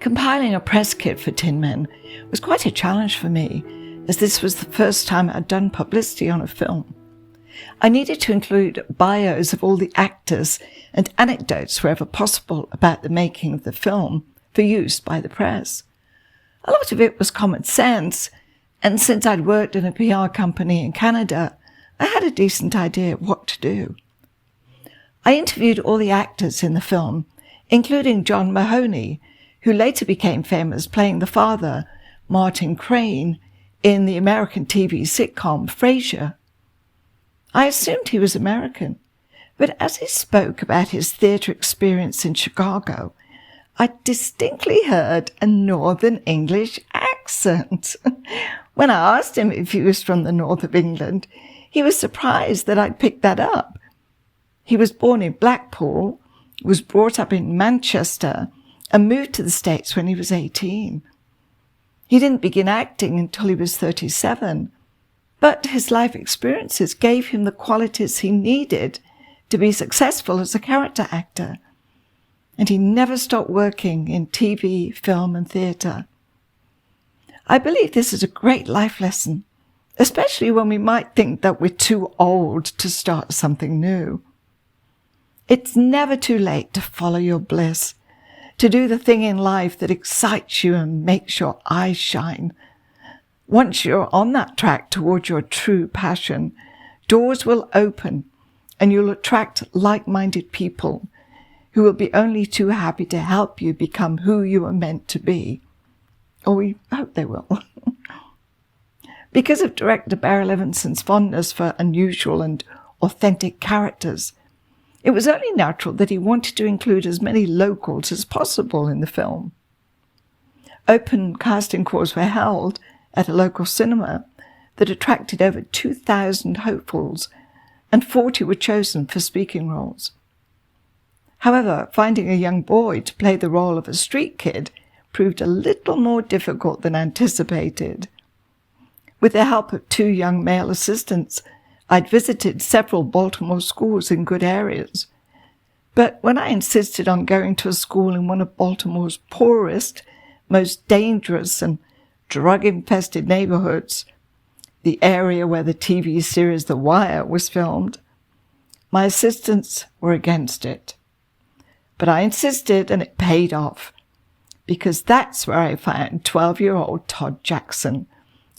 Compiling a press kit for Tin Men was quite a challenge for me, as this was the first time I'd done publicity on a film. I needed to include bios of all the actors and anecdotes wherever possible about the making of the film for use by the press. A lot of it was common sense, and since I'd worked in a PR company in Canada, I had a decent idea of what to do. I interviewed all the actors in the film, including John Mahoney, who later became famous playing the father, Martin Crane, in the American TV sitcom Frasier. I assumed he was American, but as he spoke about his theatre experience in Chicago, I distinctly heard a Northern English accent. When I asked him if he was from the north of England, he was surprised that I'd picked that up. He was born in Blackpool, was brought up in Manchester, and moved to the States when he was 18. He didn't begin acting until he was 37, but his life experiences gave him the qualities he needed to be successful as a character actor, and he never stopped working in TV, film, and theatre. I believe this is a great life lesson, especially when we might think that we're too old to start something new. It's never too late to follow your bliss, to do the thing in life that excites you and makes your eyes shine. Once you're on that track toward your true passion, doors will open and you'll attract like-minded people who will be only too happy to help you become who you are meant to be. Or we hope they will. Because of director Barry Levinson's fondness for unusual and authentic characters, it was only natural that he wanted to include as many locals as possible in the film. Open casting calls were held at a local cinema that attracted over 2,000 hopefuls, and 40 were chosen for speaking roles. However, finding a young boy to play the role of a street kid proved a little more difficult than anticipated. With the help of 2 young male assistants, I'd visited several Baltimore schools in good areas. But when I insisted on going to a school in one of Baltimore's poorest, most dangerous and drug-infested neighborhoods, the area where the TV series The Wire was filmed, my assistants were against it. But I insisted, and it paid off, because that's where I found 12-year-old Todd Jackson,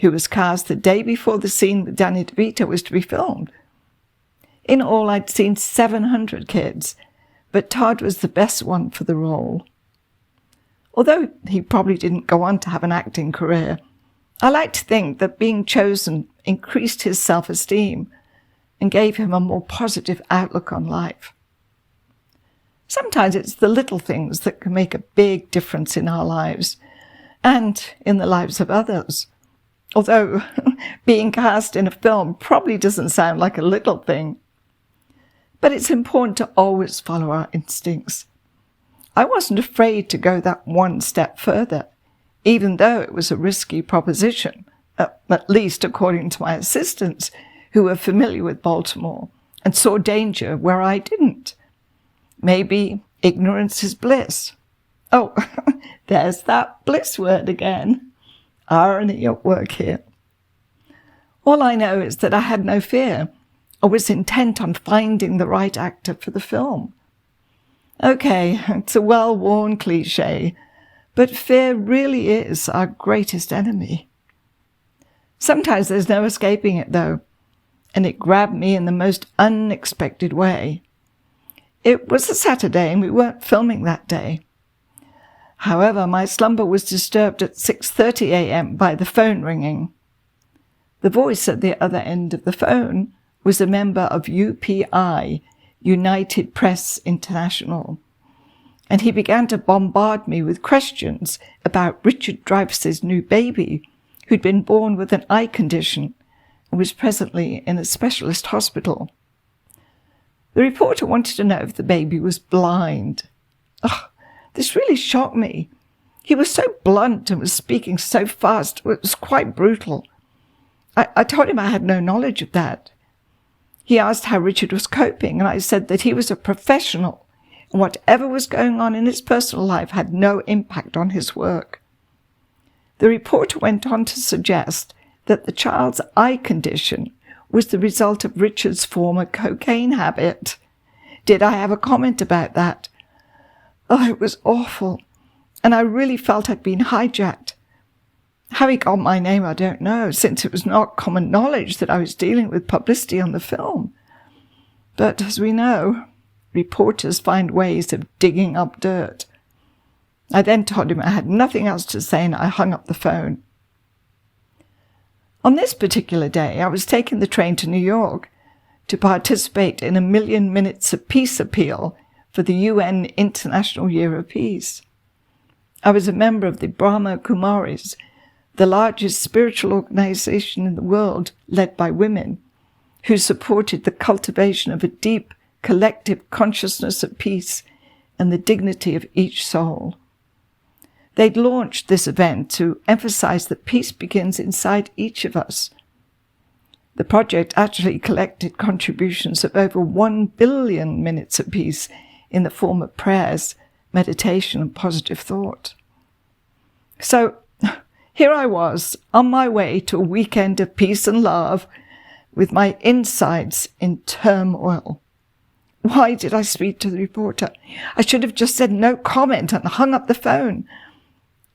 who was cast the day before the scene with Danny DeVito was to be filmed. In all, I'd seen 700 kids, but Todd was the best one for the role. Although he probably didn't go on to have an acting career, I like to think that being chosen increased his self-esteem and gave him a more positive outlook on life. Sometimes it's the little things that can make a big difference in our lives and in the lives of others. Although being cast in a film probably doesn't sound like a little thing. But it's important to always follow our instincts. I wasn't afraid to go that one step further, even though it was a risky proposition, at least according to my assistants, who were familiar with Baltimore and saw danger where I didn't. Maybe ignorance is bliss. Oh, there's that bliss word again. Irony at work here. All I know is that I had no fear. I was intent on finding the right actor for the film. Okay, it's a well-worn cliche, but fear really is our greatest enemy. Sometimes there's no escaping it, though, and it grabbed me in the most unexpected way. It was a Saturday, and we weren't filming that day. However, my slumber was disturbed at 6:30 a.m. by the phone ringing. The voice at the other end of the phone was a member of UPI, United Press International, and he began to bombard me with questions about Richard Dreyfuss's new baby, who'd been born with an eye condition and was presently in a specialist hospital. The reporter wanted to know if the baby was blind. This really shocked me. He was so blunt and was speaking so fast. It was quite brutal. I told him I had no knowledge of that. He asked how Richard was coping, and I said that he was a professional Whatever was going on in his personal life had no impact on his work. The reporter went on to suggest that the child's eye condition was the result of Richard's former cocaine habit. Did I have a comment about that? Oh, it was awful, and I really felt I'd been hijacked. How he got my name, I don't know, since it was not common knowledge that I was dealing with publicity on the film. But as we know, reporters find ways of digging up dirt. I then told him I had nothing else to say, and I hung up the phone. On this particular day, I was taking the train to New York to participate in a 1,000,000 Minutes of Peace appeal for the UN International Year of Peace. I was a member of the Brahma Kumaris, the largest spiritual organization in the world led by women, who supported the cultivation of a deep collective consciousness of peace and the dignity of each soul. They'd launched this event to emphasize that peace begins inside each of us. The project actually collected contributions of over 1 billion minutes of peace in the form of prayers, meditation, and positive thought. So here I was, on my way to a weekend of peace and love, with my insides in turmoil. Why did I speak to the reporter? I should have just said no comment and hung up the phone.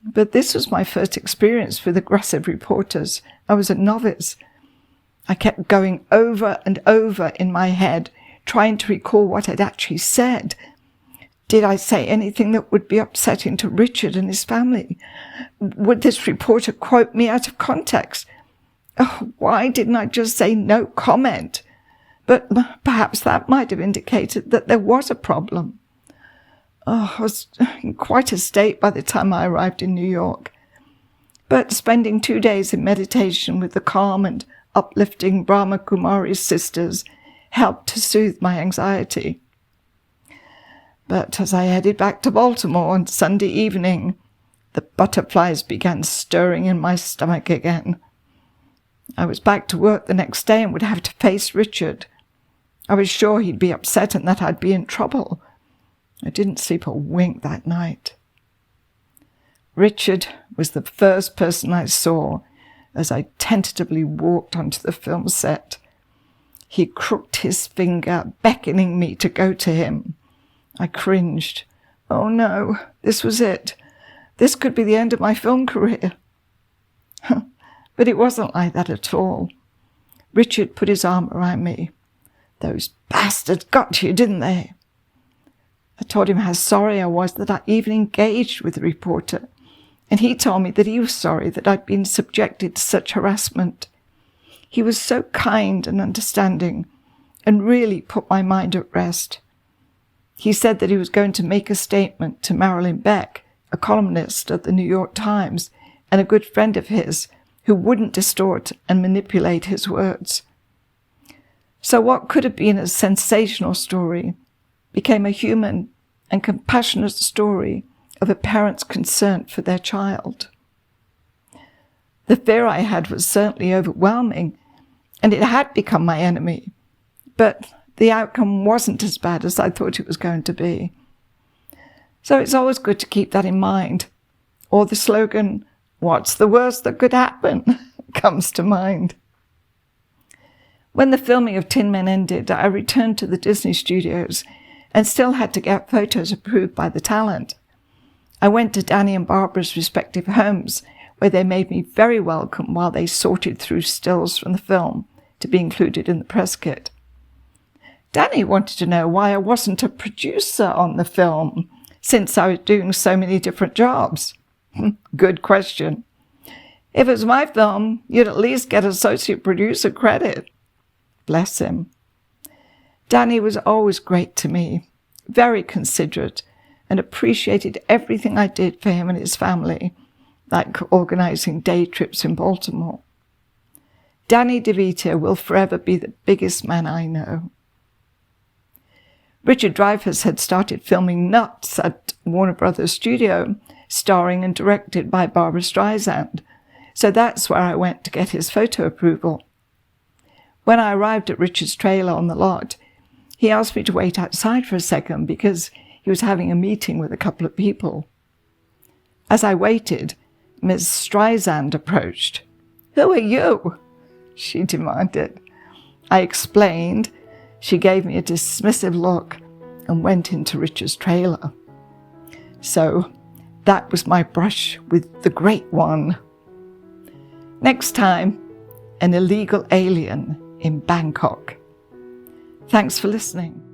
But this was my first experience with aggressive reporters. I was a novice. I kept going over and over in my head, trying to recall what I'd actually said. Did I say anything that would be upsetting to Richard and his family? Would this reporter quote me out of context? Oh, why didn't I just say no comment? But perhaps that might have indicated that there was a problem. Oh, I was in quite a state by the time I arrived in New York. But spending 2 days in meditation with the calm and uplifting Brahma Kumari sisters helped to soothe my anxiety. But as I headed back to Baltimore on Sunday evening, the butterflies began stirring in my stomach again. I was back to work the next day and would have to face Richard. I was sure he'd be upset and that I'd be in trouble. I didn't sleep a wink that night. Richard was the first person I saw as I tentatively walked onto the film set. He crooked his finger, beckoning me to go to him. I cringed. Oh no, this was it. This could be the end of my film career. But it wasn't like that at all. Richard put his arm around me. Those bastards got you, didn't they? I told him how sorry I was that I even engaged with the reporter, and he told me that he was sorry that I'd been subjected to such harassment. He was so kind and understanding, and really put my mind at rest. He said that he was going to make a statement to Marilyn Beck, a columnist at the New York Times, and a good friend of his, who wouldn't distort and manipulate his words. So what could have been a sensational story became a human and compassionate story of a parent's concern for their child. The fear I had was certainly overwhelming, and it had become my enemy, but the outcome wasn't as bad as I thought it was going to be. So it's always good to keep that in mind. Or the slogan, "What's the worst that could happen?" comes to mind. When the filming of Tin Men ended, I returned to the Disney studios and still had to get photos approved by the talent. I went to Danny and Barbara's respective homes, where they made me very welcome while they sorted through stills from the film to be included in the press kit. Danny wanted to know why I wasn't a producer on the film, since I was doing so many different jobs. Good question. If it was my film, you'd at least get associate producer credit. Bless him. Danny was always great to me, very considerate, and appreciated everything I did for him and his family, like organizing day trips in Baltimore. Danny DeVito will forever be the biggest man I know. Richard Dreyfuss had started filming Nuts at Warner Brothers Studio, starring and directed by Barbra Streisand, so that's where I went to get his photo approval. When I arrived at Richard's trailer on the lot, he asked me to wait outside for a second because he was having a meeting with a couple of people. As I waited, Ms. Streisand approached. "Who are you?" she demanded. I explained. She gave me a dismissive look and went into Richard's trailer. So that was my brush with the Great One. Next time, an illegal alien in Bangkok. Thanks for listening.